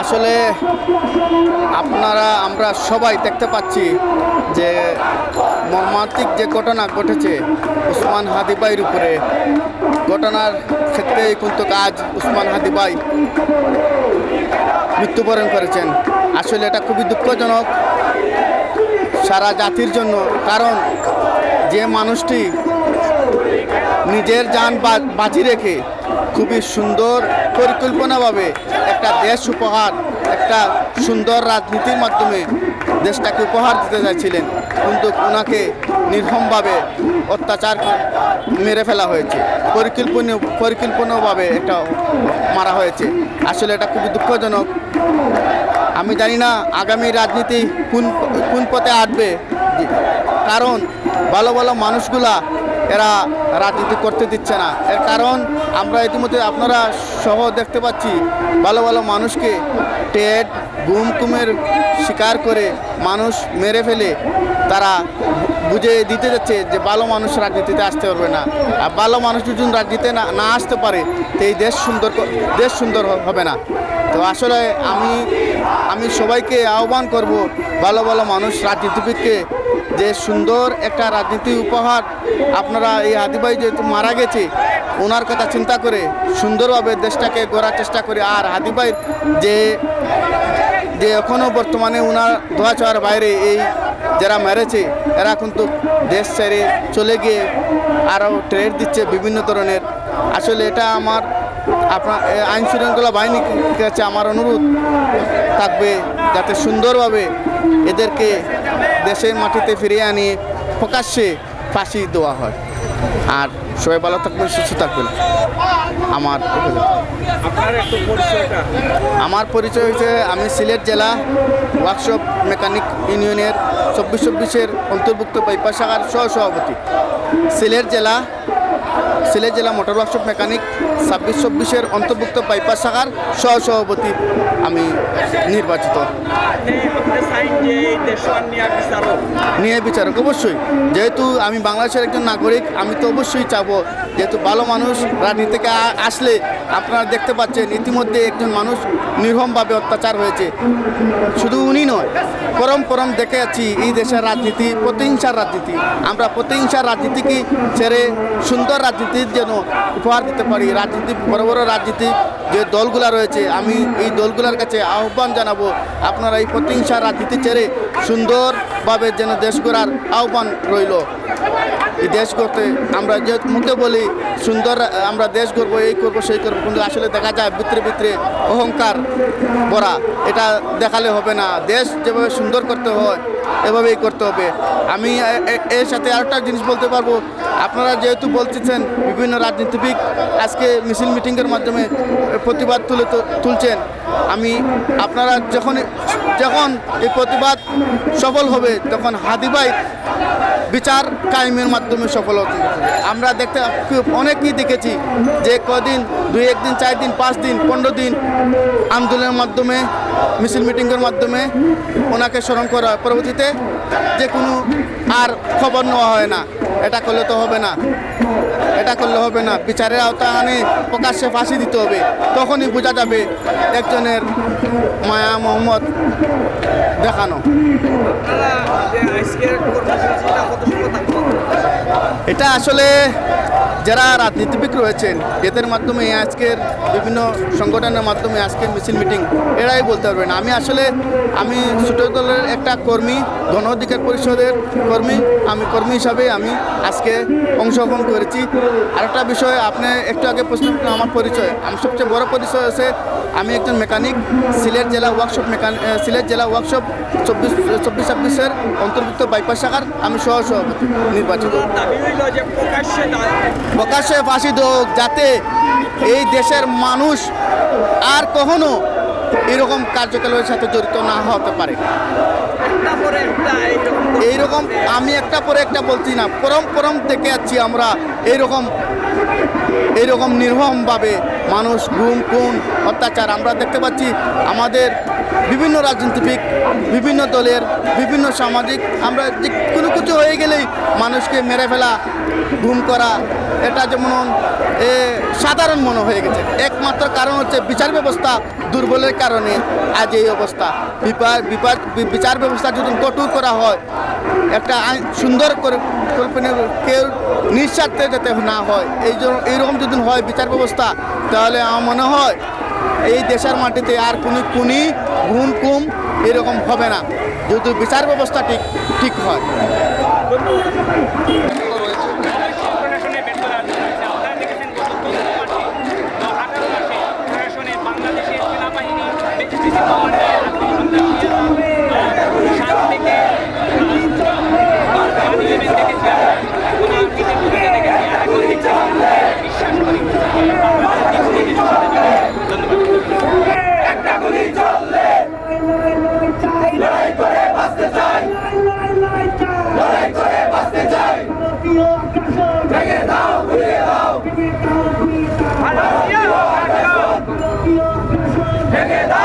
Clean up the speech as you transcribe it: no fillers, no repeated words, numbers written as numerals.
আসলে আমরা সবাই দেখতে পাচ্ছি যে মর্মান্তিক যে ঘটনা ঘটেছে উসমান হাদি ভাইয়ের উপরে। ঘটনার ক্ষেত্রে কিন্তু কাজ উসমান হাদি ভাই মৃত্যুবরণ করেছেন। আসলে এটা খুবই দুঃখজনক সারা জাতির জন্য, কারণ যে মানুষটি নিজের জান বাজি রেখে খুবই সুন্দর পরিকল্পনাভাবে একটা দেশ উপহার, একটা সুন্দর রাজনীতির মাধ্যমে দেশটাকে উপহার দিতে চাইছিলেন, কিন্তু ওনাকে নির্মমভাবে অত্যাচার মেরে ফেলা হয়েছে, পরিকল্পনাভাবে একটা মারা হয়েছে। আসলে এটা খুবই দুঃখজনক। আমি জানি না আগামী রাজনীতি কোন পথে আসবে, কারণ ভালো ভালো মানুষগুলা এরা রাজনীতি করতে দিচ্ছে না। এর কারণ আমরা ইতিমধ্যে আপনারা সহ দেখতে পাচ্ছি ভালো ভালো মানুষকে টেট গুমের শিকার করে মানুষ মেরে ফেলে তারা বুঝে দিতে যাচ্ছে যে ভালো মানুষ রাজনীতিতে আসতে পারবে না। আর ভালো মানুষ যদি রাজনীতিতে না আসতে পারে তো এই দেশ সুন্দর হবে না। তো আসলে আমি সবাইকে আহ্বান করব, ভালো ভালো মানুষ রাজনীতিবিদকে যে সুন্দর একটা রাজনীতি উপহার আপনারা এই হাদি ভাই যেহেতু মারা গেছে ওনার কথা চিন্তা করে সুন্দরভাবে দেশটাকে গড়ার চেষ্টা করে। আর হাদি ভাই যে এখনও বর্তমানে ওনার দোয়া চাওয়ার বাইরে এই যারা মেরেছে এরা কিন্তু দেশ ছেড়ে চলে গিয়ে আরও ট্রেড দিচ্ছে বিভিন্ন ধরনের। আসলে এটা আপনার আইন শৃঙ্খলা বাহিনীর কাছে আমার অনুরোধ থাকবে যাতে সুন্দরভাবে এদেরকে দেশের মাটিতে ফিরিয়ে আনিয়ে প্রকাশ্যে ফাঁসি দেওয়া হয়। আর সবাই ভালো থাকবেন, সুস্থ থাকবেন। আমার পরিচয় হয়েছে আমি সিলেট জেলা ওয়ার্কশপ মেকানিক ইউনিয়নের 24-24-এর অন্তর্ভুক্ত বাইপাস শাখার সহসভাপতি। সিলেট জেলা মোটর ওয়ার্কশপ মেকানিক 26-24-এর অন্তর্ভুক্ত বাইপাস শাখার সহসভাপতি আমি নির্বাচিত। নিয়ে বিচারক অবশ্যই, যেহেতু আমি বাংলাদেশের একজন নাগরিক, আমি তো অবশ্যই চাবো যেহেতু ভালো মানুষ রাজনীতিতে আসলে আপনারা দেখতে পাচ্ছেন ইতিমধ্যে একজন মানুষ নির্মমভাবে অত্যাচার হয়েছে। শুধু উনি নয়, পরম দেখে যাচ্ছি এই দেশের রাজনীতি প্রতিহিংসার রাজনীতি। আমরা প্রতিহিংসার রাজনীতিকে ছেড়ে সুন্দর রাজনীতির যেন উপহার দিতে পারি। রাজনীতি বড় বড় রাজনীতি যে দলগুলা রয়েছে আমি এই দলগুলোর কাছে আহ্বান জানাবো আপনারা এই প্রতিহিংসার রাজনীতি ছেড়ে সুন্দরভাবে যেন দেশ গড়ার আহ্বান রইল। এই দেশ করতে আমরা যে মুখে বলি সুন্দর আমরা দেশ গড়বো, এই করবো সেই করবো, কিন্তু আসলে দেখা যায় ভিতরে অহংকার ভরা। এটা দেখালে হবে না। দেশ যেভাবে সুন্দর করতে হয় এভাবেই করতে হবে। আমি এর সাথে আরেকটা জিনিস বলতে পারবো, আপনারা যেহেতু বলতেছেন বিভিন্ন রাজনীতিবিদ আজকে মিছিল মিটিংয়ের মাধ্যমে প্রতিবাদ তুলছেন, আপনারা যখন এই প্রতিবাদ সফল হবে তখন হাদি ভাই বিচার কায়েমের মাধ্যমে সফল হতে। আমরা অনেকেই দেখেছি যে কদিন 2-1 দিন 4 দিন 5 দিন 15 দিন আন্দোলনের মাধ্যমে মিছিল মিটিংয়ের মাধ্যমে ওনাকে স্মরণ করা, পরবর্তীতে যে কোনো আর খবর নেওয়া হয় না। এটা করলে হবে না। বিচারের আওতায় আনে প্রকাশ্যে ফাঁসি দিতে হবে, তখনই বোঝা যাবে একজনের মায়া মোহাম্মদ দেখানো। এটা আসলে যারা রাজনীতিবিদ রয়েছেন এদের মাধ্যমে আজকের বিভিন্ন সংগঠনের মাধ্যমে আজকের মিছিল মিটিং এরাই বলতে পারবেন। আমি ছোট দলের একটা কর্মী, গণ অধিকার পরিষদের কর্মী। আমি কর্মী হিসাবে আমি আজকে অংশগ্রহণ করেছি। আরেকটা বিষয় আপনি একটু আগে প্রশ্ন করলেন আমার পরিচয়। আমার সবচেয়ে বড় পরিচয় হচ্ছে আমি একজন মেকানিক, সিলেট জেলা ওয়ার্কশপ 24-26-এর অন্তর্ভুক্ত বাইপাস শাখার আমি সহসভাপতি নির্বাচিত। প্রকাশ্যে ফাঁসি হোক, যাতে এই দেশের মানুষ আর কখনো এরকম কার্যকলাপের সাথে জড়িত না হতে পারে। এইরকম আমি একটা পরে একটা বলছি না, পরম দেখে যাচ্ছি আমরা এইরকম নির্মমভাবে মানুষ গুম খুন অত্যাচার আমরা দেখতে পাচ্ছি। আমাদের বিভিন্ন রাজনীতিবিদ, বিভিন্ন দলের, বিভিন্ন সামাজিক, আমরা যে কোনো কিছু হয়ে গেলেই মানুষকে মেরে ফেলা, গুম করা, এটা যেমন সাধারণ মনে হয়ে গেছে। একমাত্র কারণ হচ্ছে বিচার ব্যবস্থা দুর্বলের কারণে আজ এই অবস্থা। বিচার ব্যবস্থা যদি কঠোর করা হয়, একটা আইন সুন্দর করে কেউ নিঃস্বার্থে যাতে না হয়, এইরকম যদি হয় বিচার ব্যবস্থা, তাহলে আমার মনে হয় এই দেশের মাটিতে আর কোনো খুনি গুম এরকম হবে না, যদি বিচার ব্যবস্থা ঠিক হয়। প্রশাসনের ব্যর্থতা রয়েছে। আপনারা দেখেছেন গত 18 মাসে প্রশাসনে বাংলাদেশের সেনাবাহিনী বেঁচেছে পাওয়ার নিয়ে সাত থেকে 11 দেখেছি, দেখেছি, আর এখন দেখছি বিশ্বাস করি একটা গুলি চললে লড়াই করে বাঁচতে চাই, লড়াই করে বাঁচতে চাই। ভেঙে দাও, ঘুরিয়ে দাও, ভেঙে দাও।